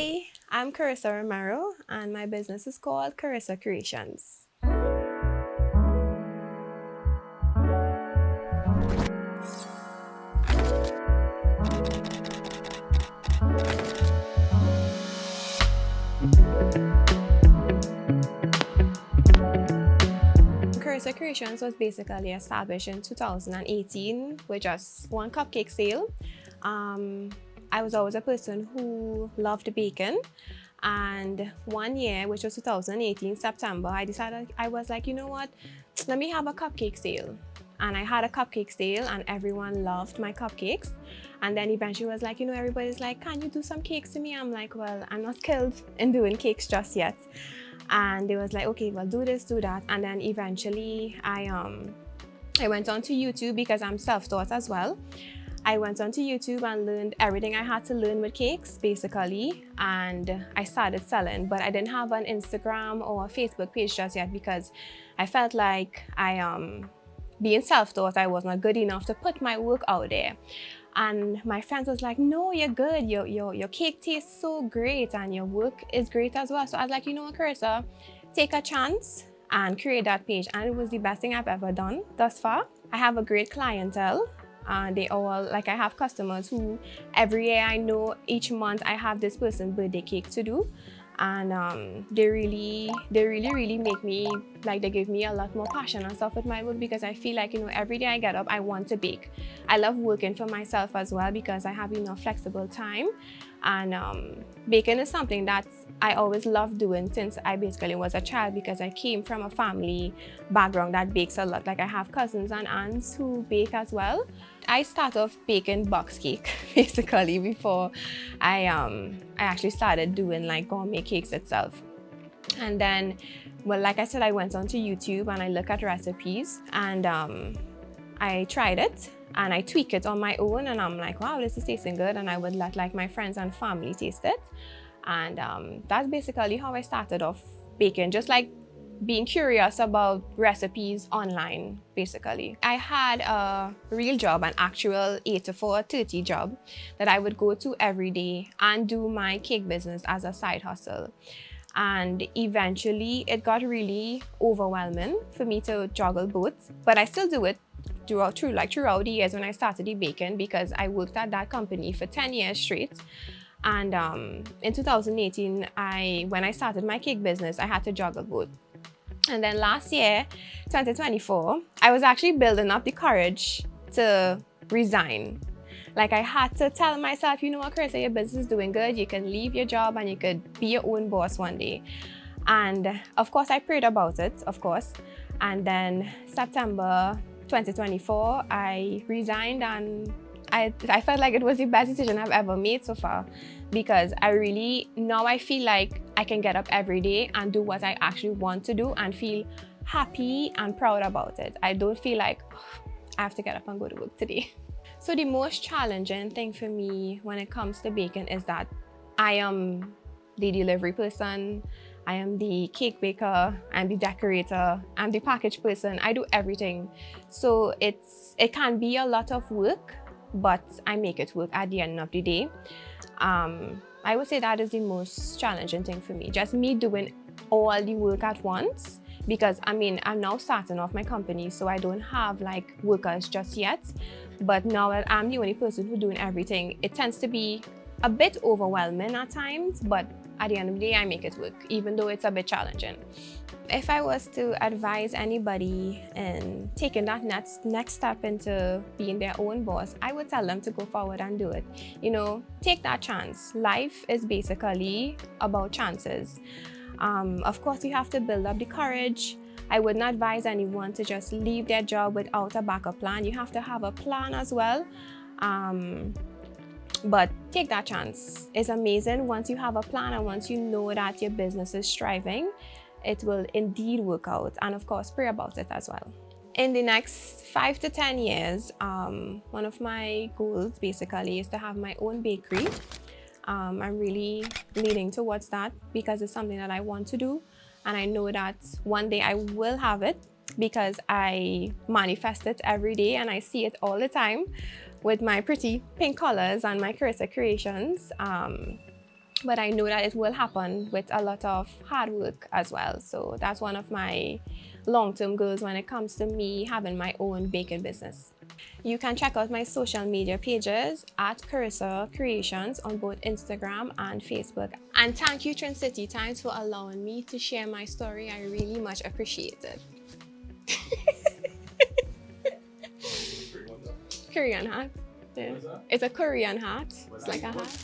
Hi, I'm Carissa Romero, and my business is called Carissa Creations. Carissa Creations was basically established in 2018 with just one cupcake sale. Um, I was always a person who loved baking, and one year, which was 2018 September, I was like, you know what, let me have a cupcake sale. And I had a cupcake sale and everyone loved my cupcakes. And then eventually was like, everybody's like, can you do some cakes to me? I'm like, well, I'm not skilled in doing cakes just yet. And they was like, okay, well, do this, do that. And then eventually I went on to YouTube because I'm self-taught as well. I went onto YouTube and learned everything I had to learn with cakes, basically, and I started selling. But I didn't have an Instagram or a Facebook page just yet because I felt like being self-taught, I was not good enough to put my work out there. And my friends was like, no, you're good. Your cake tastes so great and your work is great as well. So I was like, you know what, Carissa, take a chance and create that page. And it was the best thing I've ever done thus far. I have a great clientele. They all, like, I have customers who every year I know each month I have this person's birthday cake to do. And they really make me, like, they give me a lot more passion and stuff with my work because I feel like, every day I get up, I want to bake. I love working for myself as well because I have enough flexible time. And baking is something that I always loved doing since I basically was a child because I came from a family background that bakes a lot. Like, I have cousins and aunts who bake as well. I started off baking box cake basically before I actually started doing like gourmet cakes itself. And then, well, like I said, I went onto YouTube and I look at recipes and I tried it and I tweak it on my own and I'm like, wow, this is tasting good, and I would let like my friends and family taste it. And that's basically how I started off baking, just like being curious about recipes online, basically. I had a real job, an actual 8 to 4:30 job that I would go to every day and do my cake business as a side hustle. And eventually it got really overwhelming for me to juggle both, but I still do it throughout the years when I started the baking, because I worked at that company for 10 years straight. And in 2018, when I started my cake business, I had to juggle both. And then last year, 2024, I was actually building up the courage to resign. Like, I had to tell myself, you know what, Carissa, your business is doing good. You can leave your job and you could be your own boss one day. And of course, I prayed about it, of course. And then September 2024, I resigned, and I felt like it was the best decision I've ever made so far, because now I feel like I can get up every day and do what I actually want to do and feel happy and proud about it. I don't feel like, oh, I have to get up and go to work today. So the most challenging thing for me when it comes to baking is that I am the delivery person, I am the cake baker, I'm the decorator, I'm the package person. I do everything. So it can be a lot of work, but I make it work at the end of the day. I would say that is the most challenging thing for me, just me doing all the work at once, because I'm now starting off my company, so I don't have like workers just yet. But now that I'm the only person who's doing everything, it tends to be a bit overwhelming at times, but at the end of the day, I make it work, even though it's a bit challenging. If I was to advise anybody in taking that next step into being their own boss, I would tell them to go forward and do it. Take that chance. Life is basically about chances. Of course, you have to build up the courage. I wouldn't advise anyone to just leave their job without a backup plan. You have to have a plan as well. But take that chance. It's amazing once you have a plan and once you know that your business is thriving. It will indeed work out, and of course, pray about it as well. In the next 5 to 10 years, one of my goals basically is to have my own bakery. I'm really leaning towards that because it's something that I want to do, and I know that one day I will have it because I manifest it every day and I see it all the time with my pretty pink colors and my Carissa Creations. but I know that it will happen with a lot of hard work as well. So that's one of my long-term goals when it comes to me having my own baking business. You can check out my social media pages at Carissa Creations on both Instagram and Facebook. And thank you, Trin City Times, for allowing me to share my story. I really much appreciate it. Korean hat. Yeah. It's a Korean hat. It's like a hat.